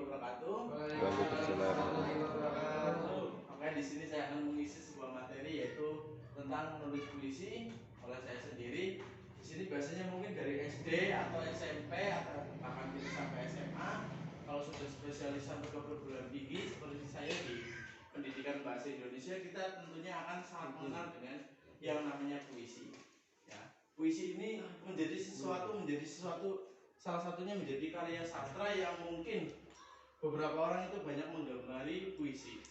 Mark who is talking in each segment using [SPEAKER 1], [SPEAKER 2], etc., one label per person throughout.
[SPEAKER 1] wabarakatuh.
[SPEAKER 2] Waalaikumsalam.
[SPEAKER 1] Oke, di sini saya akan mengisi sebuah materi yaitu tentang menulis puisi oleh saya sendiri. Di sini biasanya mungkin dari SD atau SMP atau bahkan kita sampai SMA. Kalau sudah spesialis sampai ke perguruan tinggi seperti saya di pendidikan bahasa Indonesia, kita tentunya akan sangat mengenal dengan yang namanya puisi. Ya, puisi ini menjadi sesuatu salah satunya menjadi karya sastra yang mungkin beberapa orang itu banyak menggemari puisi.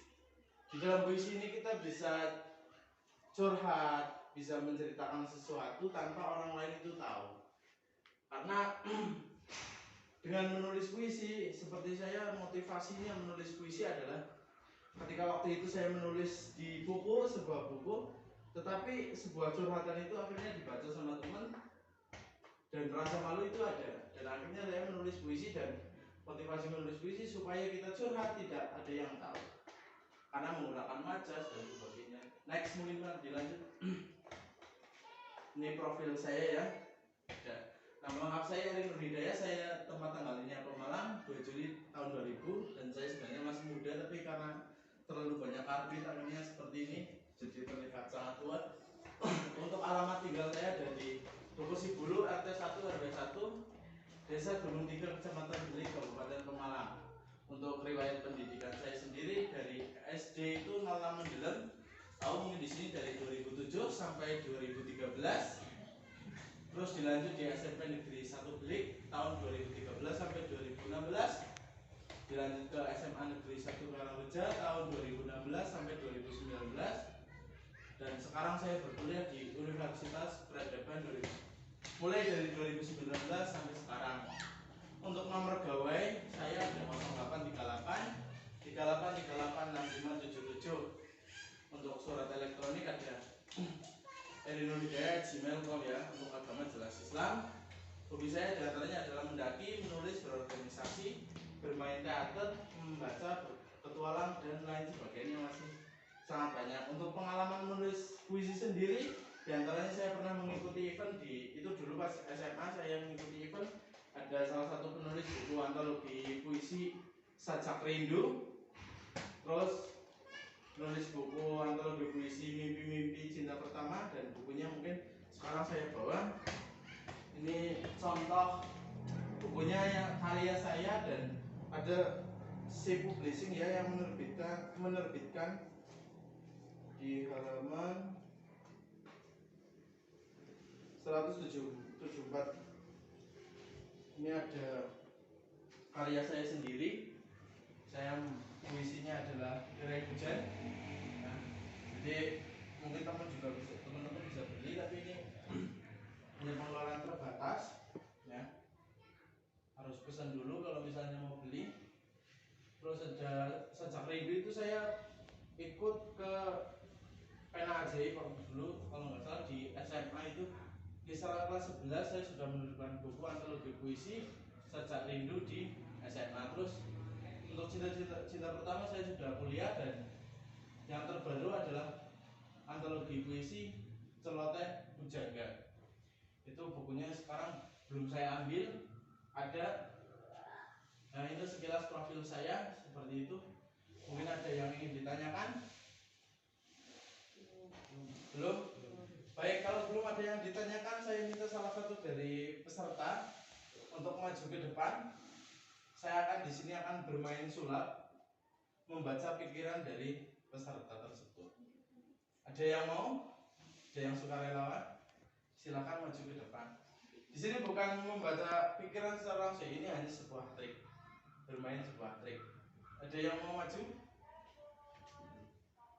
[SPEAKER 1] Di dalam puisi ini kita bisa curhat, bisa menceritakan sesuatu tanpa orang lain itu tahu. Karena dengan menulis puisi, seperti saya, motivasinya menulis puisi adalah ketika waktu itu saya menulis di buku, sebuah buku, tetapi sebuah curhatan itu akhirnya dibaca sama teman dan rasa malu itu ada. Dan akhirnya saya menulis puisi, dan motivasi menulis puisi supaya kita curhat tidak ada yang tahu. Karena menggunakan majas dan sebagainya. Next, mungkin Pak dilanjut. Ini profil saya ya. Nama lengkap saya Erin Hidayah, saya tempat tanggalnya Pemalang, 2 Juli tahun 2000, dan saya sebenarnya masih muda tapi karena terlalu banyak karbit akhirnya seperti ini, jadi terlihat sangat tua. Untuk alamat tinggal saya ada di Dukuh Sibulu, RT 1 RW 1, Desa Gunung Tiga, Kecamatan Belik, Kabupaten Pemalang. Untuk riwayat pendidikan saya sendiri dari SD itu 06 Mendelem, tahu mungkin di sini dari 2007 sampai 2013. Terus dilanjut di SMP Negeri 1 Belik tahun 2013 sampai 2016. Dilanjut ke SMA Negeri 1 Karangreja tahun 2016 sampai 2019. Dan sekarang saya berkuliah di Universitas Peradaban mulai dari 2019 sampai sekarang. Untuk nomor gawai saya ada 0838 38386577. Untuk surat elektronik ada erinhidayah@gmail.com ya. Untuk agama jelas Islam. Hobi saya diantaranya adalah mendaki, menulis, berorganisasi, bermain teater, membaca, berpetualang, dan lain sebagainya, masih sangat banyak. Untuk pengalaman menulis puisi sendiri, diantaranya saya pernah mengikuti event itu dulu pas SMA saya mengikuti event. Ada salah satu penulis buku antologi puisi Sajak Rindu, terus menulis buku antologi puisi Mimpi-Mimpi Cinta Pertama, dan bukunya mungkin sekarang saya bawa. Ini contoh bukunya yang karya saya, dan ada C Publishing ya yang menerbitkan di halaman 174. Ini ada karya saya sendiri. Saya puisinya adalah Gerai Hujan. Nah, jadi mungkin teman-teman bisa beli, tapi ini punya pengeluaran terbatas ya. Harus pesan dulu kalau misalnya mau beli. Terus ada Sajak Rindu itu saya ikut ke Pena Ajaib waktu dulu, kalau nggak salah di SMA itu di salah kelas 11 saya sudah menerbitkan buku antologi puisi Sajak Rindu di SMA. Terus untuk cinta pertama saya sudah kuliah, dan yang terbaru adalah antologi puisi Celoteh Bujangga. Itu bukunya sekarang belum saya ambil, ada. Nah, itu sekilas profil saya seperti itu. Mungkin ada yang ingin ditanyakan? Belum? Baik, kalau belum ada yang ditanyakan, saya minta salah satu dari peserta untuk maju ke depan. Saya akan di sini akan bermain sulap, membaca pikiran dari peserta tersebut. Ada yang mau? Ada yang sukarelawan? Silakan maju ke depan. Di sini bukan membaca pikiran secara langsung, ini hanya sebuah trik, bermain sebuah trik. Ada yang mau maju?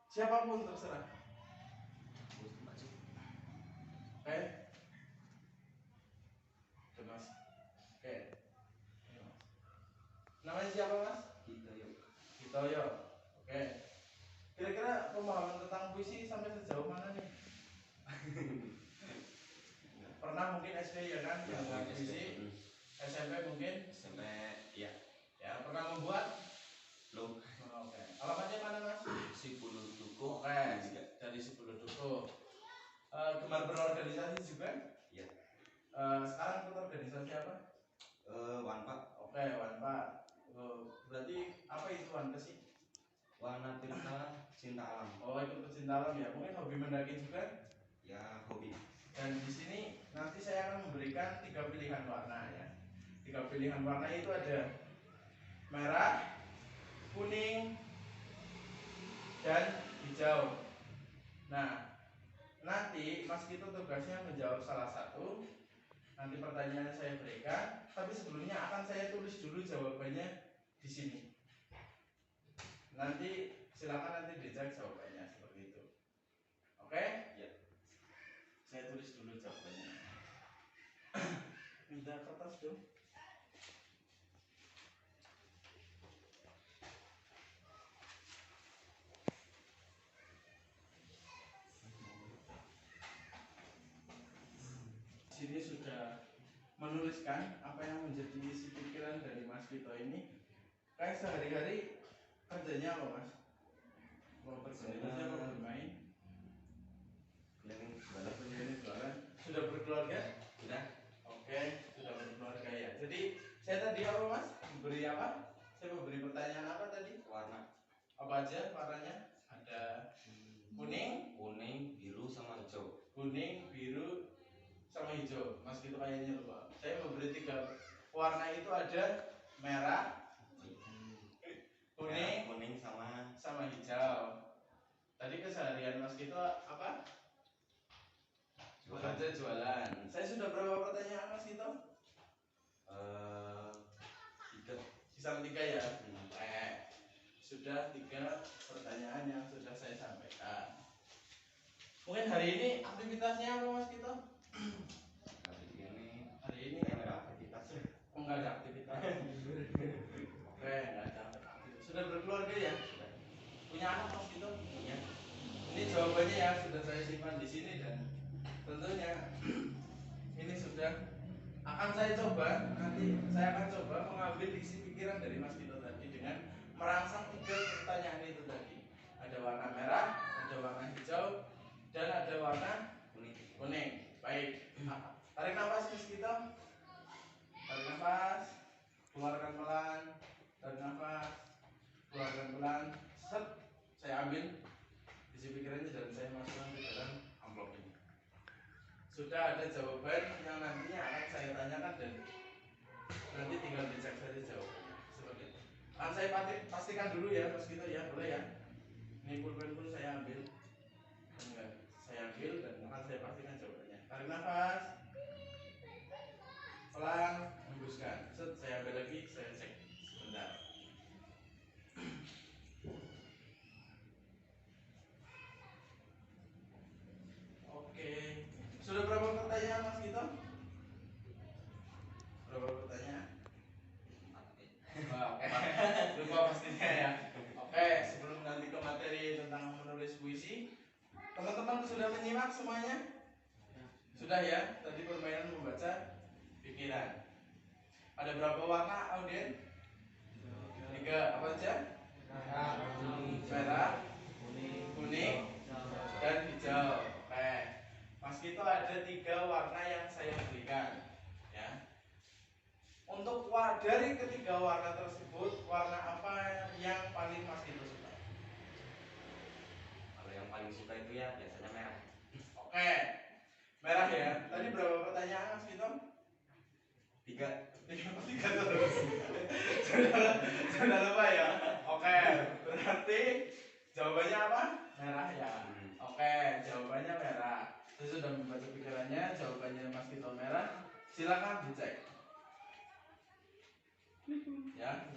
[SPEAKER 1] Siapapun terserah. Oke, Mas. Oke. Namanya siapa, Mas? Gitoyo. Oke. Kira-kira pemahaman tentang puisi sampai sejauh mana nih? Pernah mungkin SD ya kan, yang buat puisi. SMP mungkin?
[SPEAKER 2] SMP ya.
[SPEAKER 1] Ya, pernah membuat?
[SPEAKER 2] Belum.
[SPEAKER 1] Oke. Alamatnya mana, Mas?
[SPEAKER 2] Sibulu Dukuh.
[SPEAKER 1] Oke, dari Sibulu Dukuh. Gemar berorganisasi juga?
[SPEAKER 2] Ya.
[SPEAKER 1] Sekarang ikut organisasi apa?
[SPEAKER 2] Wanpak.
[SPEAKER 1] Oke, Wanpak. Berarti cuan ke sih?
[SPEAKER 2] Warna tirta cinta alam.
[SPEAKER 1] Oh, ikut pecinta alam ya. Mungkin hobi mendaki juga.
[SPEAKER 2] Ya, hobi.
[SPEAKER 1] Dan di sini nanti saya akan memberikan 3 pilihan warna ya. 3 pilihan warna itu ada merah, kuning, dan hijau. Nah, nanti Mas Kito tugasnya menjawab salah satu. Nanti pertanyaan saya berikan, tapi sebelumnya akan saya tulis dulu jawabannya di sini. Nanti silakan nanti dicek jawabannya seperti itu. Oke?
[SPEAKER 2] Ya.
[SPEAKER 1] Saya tulis dulu jawabannya. Minta kertas dong. Sini sudah menuliskan apa yang menjadi isi pikiran dari Mas Vito ini. Kayak sehari-hari kerjanya apa Mas? Mau kerjanya apa bermain?
[SPEAKER 2] Keliling
[SPEAKER 1] Sudah
[SPEAKER 2] balik.
[SPEAKER 1] bermain jualan. Sudah berkeluarga?
[SPEAKER 2] Sudah.
[SPEAKER 1] Oke, sudah berkeluarga ya. Jadi saya tadi apa Mas? Memberi apa? Saya memberi pertanyaan apa tadi?
[SPEAKER 2] Warna
[SPEAKER 1] Apa aja warnanya? Ada kuning,
[SPEAKER 2] biru sama hijau.
[SPEAKER 1] kuning, biru, sama hijau. Mas Vito kayaknya lupa. Saya memberi 3 warna itu ada merah,
[SPEAKER 2] Merah,
[SPEAKER 1] kuning,
[SPEAKER 2] kuning sama
[SPEAKER 1] sama hijau. Tadi keseharian Mas Vito apa?
[SPEAKER 2] jualan.
[SPEAKER 1] Bekerja jualan. Saya sudah berapa pertanyaan Mas Vito?
[SPEAKER 2] 3.
[SPEAKER 1] Sisa 3 ya. Sudah 3 pertanyaan yang sudah saya sampaikan. Mungkin hari ini aktivitasnya apa Mas Vito? Hari ini
[SPEAKER 2] Saya nggak ada aktivitas.
[SPEAKER 1] oh, nggak ada aktivitas. Oke, nggak ada aktivitas. Sudah berkeluarga ya?
[SPEAKER 2] Sudah.
[SPEAKER 1] Punya anak Mas Vito?
[SPEAKER 2] Punya.
[SPEAKER 1] Ini jawabannya ya sudah saya simpan di sini dan tentunya ini sudah akan saya coba nanti saya akan coba mengambil isi pikiran dari Mas Vito tadi dengan merangsang 3 pertanyaan itu tadi. Ada warna merah, ada warna hijau, dan ada warna kuning. Baik. Tarik nafas Mas Vito. Tarik nafas, keluarkan pelan. Tarik nafas, keluarkan pelan. Set, saya ambil isi pikirannya dan saya masukkan ke dalam amplop ini. Sudah ada jawaban yang nantinya akan saya tanyakan dan nanti tinggal dicek saja jawabannya seperti itu. Akan saya pastikan dulu ya Mas Vito ya, boleh ya. Ini pulpen pun saya ambil. Enggak, saya ambil dan akan saya pastikan jawabannya. Tarik nafas, pelan, hembuskan. Set, saya ambil lagi, saya cek sebentar. Oke, sudah berapa pertanyaan Mas Vito? Berapa pertanyaan? Wah, lupa pastinya ya. Oke, sebelum nanti ke materi tentang menulis puisi, teman-teman sudah menyimak semuanya? Sudah ya, tadi permainan membaca pikiran. Ada berapa warna audien? 3, apa aja? Merah, kuning, dan hijau. Oke, Mas Vito ada 3 warna yang saya berikan. Ya. Untuk dari ketiga warna tersebut, warna apa yang paling Mas Vito suka?
[SPEAKER 2] Kalau yang paling suka itu ya biasanya merah.
[SPEAKER 1] Oke, merah ya. Tadi berapa pertanyaan Mas Vito?
[SPEAKER 2] 3.
[SPEAKER 1] 3 terus. Sudah lupa ya. Oke, berarti jawabannya apa? Merah ya. Oke, jawabannya merah. Saya sudah membaca pikirannya, jawabannya Mas Vito merah. Silakan dicek. Ya.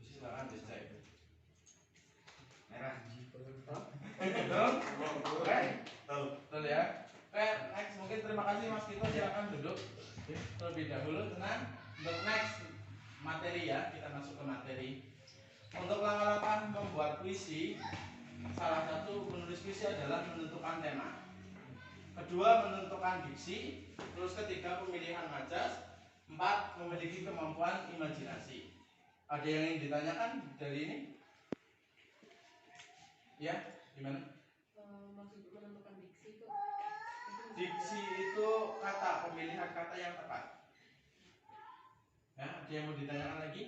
[SPEAKER 1] Silakan dicek.
[SPEAKER 2] Merah.
[SPEAKER 1] Betul? Oke. Betul ya. Oke, next mungkin terima kasih Mas Vito, silakan duduk terlebih dahulu, tenang. Untuk next materi ya, kita masuk ke materi. Untuk langkah-langkah membuat puisi, salah satu menulis puisi adalah menentukan tema. Kedua, menentukan diksi. Terus ketiga, pemilihan majas. 4, memiliki kemampuan imajinasi. Ada yang ingin ditanyakan dari ini? Ya, gimana?
[SPEAKER 3] Maksud menentukan diksi itu
[SPEAKER 1] Diksi itu kata, pemilihan kata yang tepat. Ya, ada yang mau ditanyakan lagi?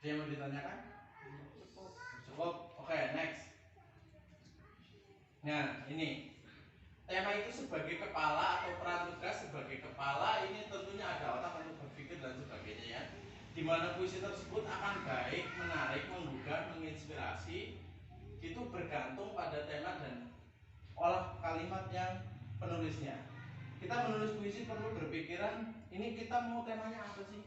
[SPEAKER 1] Ada yang mau ditanyakan? Cukup. Oke, next. Nah, ini tema itu sebagai kepala atau peran tugas sebagai kepala ini tentunya ada otak untuk berpikir dan sebagainya ya. Di mana puisi tersebut akan baik, menarik, menggugah, menginspirasi itu bergantung pada tema dan olah kalimat yang penulisnya. Kita menulis puisi perlu berpikiran ini kita mau temanya apa sih?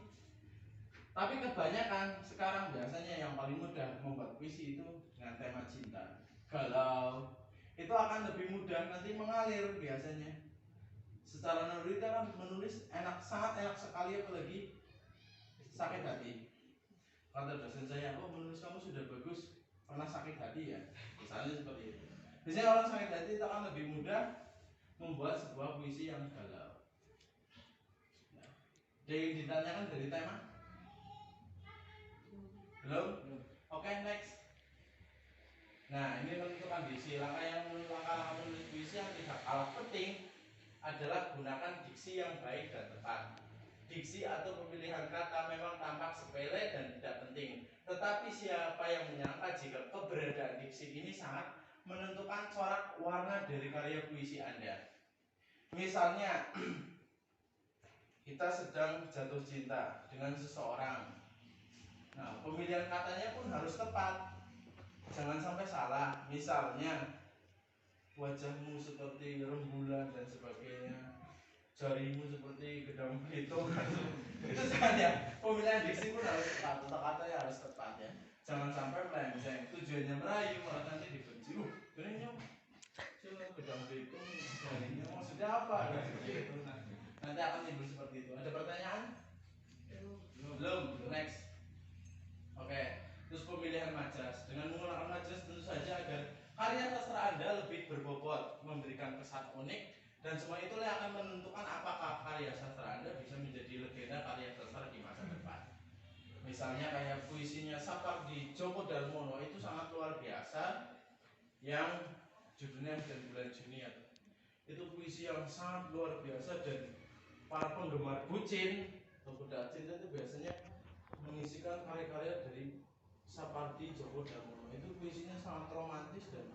[SPEAKER 1] Tapi kebanyakan sekarang biasanya yang paling mudah membuat puisi itu dengan tema cinta, galau, itu akan lebih mudah nanti mengalir biasanya. Secara naluri kita kan menulis enak, sangat enak sekali apalagi sakit hati. Kata dosen saya, oh menulis kamu sudah bagus, pernah sakit hati ya? Misalnya seperti itu. Biasanya orang sakit hati itu akan lebih mudah membuat sebuah puisi yang galau. Nah, ada yang ditanyakan dari tema? Belum? Oke, next. Nah, ini menentukan diksi. Langkah menulis puisi yang tidak kalah penting adalah gunakan diksi yang baik dan tepat. Diksi atau pemilihan kata memang tampak sepele dan tidak penting. Tetapi siapa yang menyangka jika keberadaan diksi ini sangat menentukan corak warna dari karya puisi Anda. Misalnya, kita sedang jatuh cinta dengan seseorang. Nah, pemilihan katanya pun harus tepat. Jangan sampai salah. Misalnya, wajahmu seperti rembulan dan sebagainya, jarimu seperti gedang Belitung. Itu jangan ya. Pemilihan diksi pun harus tepat. Tata katanya harus tepat ya. Jangan sampai melenceng. Tujuannya merayu malah nanti dibenci. Ini gedang Belitung, jarinya maksudnya apa? Gitu. Nanti akan timbul seperti itu. Ada pertanyaan? Belum. Next. Oke, terus pemilihan majas. Dengan menggunakan majas tentu saja agar karya sastra Anda lebih berbobot, memberikan kesan unik, dan semua itulah yang akan menentukan apakah karya sastra Anda bisa menjadi legenda karya sastra di masa depan. Misalnya kayak puisinya Sapardi Djoko Darmono itu sangat luar biasa, yang judulnya Dan Bulan Juni. Itu puisi yang sangat luar biasa dan para penggemar bucin atau budak cinta itu biasanya mengisikan karya-karya dari Sapardi Djoko Darmono. Itu puisinya sangat romantis dan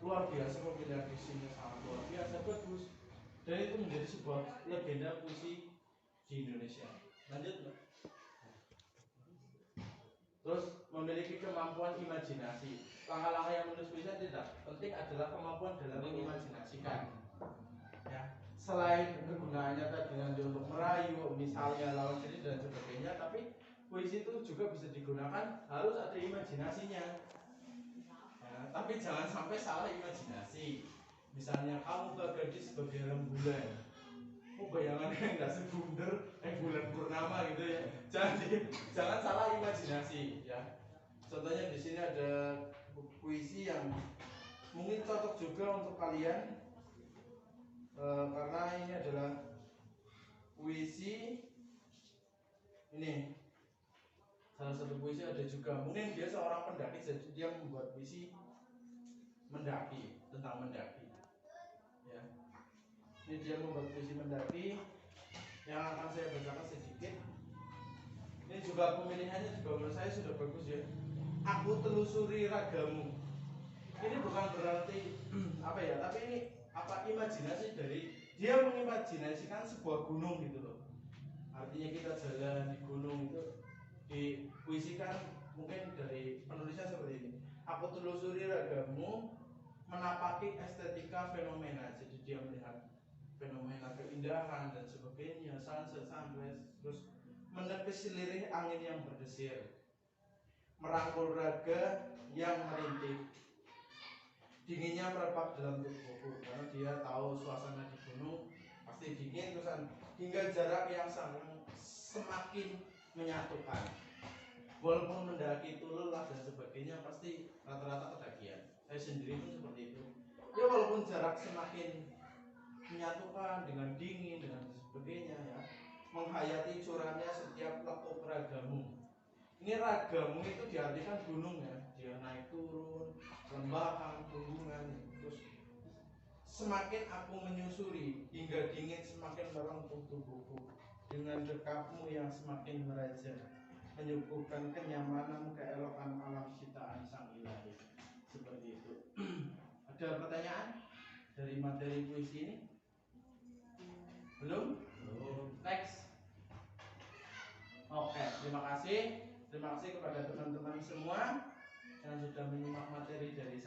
[SPEAKER 1] luar biasa, pemilihan diksinya sangat luar biasa bagus, dan itu menjadi sebuah legenda puisi di Indonesia. Lanjut Mbak. Terus memiliki kemampuan imajinasi. Langkah-langkah yang menulis puisi tidak penting adalah kemampuan dalam mengimajinasikan. Ya, selain kegunaannya tadi nanti untuk merayu, misalnya lawan jenis dan sebagainya, tapi puisi itu juga bisa digunakan harus ada imajinasinya. Ya, tapi jangan sampai salah imajinasi. Misalnya kamu gadis sebagai rembulan, bayangannya nggak sebundar bulan purnama gitu ya. Jangan salah imajinasi ya. Contohnya di sini ada puisi yang mungkin cocok juga untuk kalian. Karena ini adalah puisi ini, salah satu puisi ada juga mungkin dia seorang pendaki, jadi dia membuat puisi mendaki, tentang mendaki ya. Ini dia membuat puisi mendaki yang akan saya bacakan sedikit. Ini juga pemilihannya juga menurut saya sudah bagus ya. Aku telusuri ragamu. Ini bukan berarti apa ya, tapi ini apa, imajinasi dari dia mengimajinasikan sebuah gunung gitu loh. Artinya kita jalan di gunung itu dipuisikan mungkin dari penulisnya seperti ini. Aku telusuri ragamu, menapaki estetika fenomena. Jadi dia melihat fenomena keindahan dan sebagainya, sunset, sunrise, terus menepis lirih angin yang berdesir, merangkul raga yang merintih. Dinginnya merebak dalam tubuhku, karena dia tahu suasana di gunung pasti dingin, terusan hingga jarak yang semakin menyatukan. Walaupun mendaki itu lelah dan sebagainya, pasti rata-rata kedagian. Saya sendiri pun seperti itu. Ya walaupun jarak semakin menyatukan dengan dingin dengan sebagainya ya, menghayati curamnya setiap lekuk ragamu. Ini ragamu itu diartikan gunung ya, dia naik turun, lembahan, gunungan. Terus semakin aku menyusuri hingga dingin semakin merengkuh tubuhku. dengan dekapmu yang semakin meraja, menyuguhkan kenyamanan, keelokan alam ciptaan sang ilahi. Seperti itu. Ada pertanyaan dari materi puisi ini? Belum? Next. Oke, terima kasih. Terima kasih kepada teman-teman semua yang sudah menyimak materi dari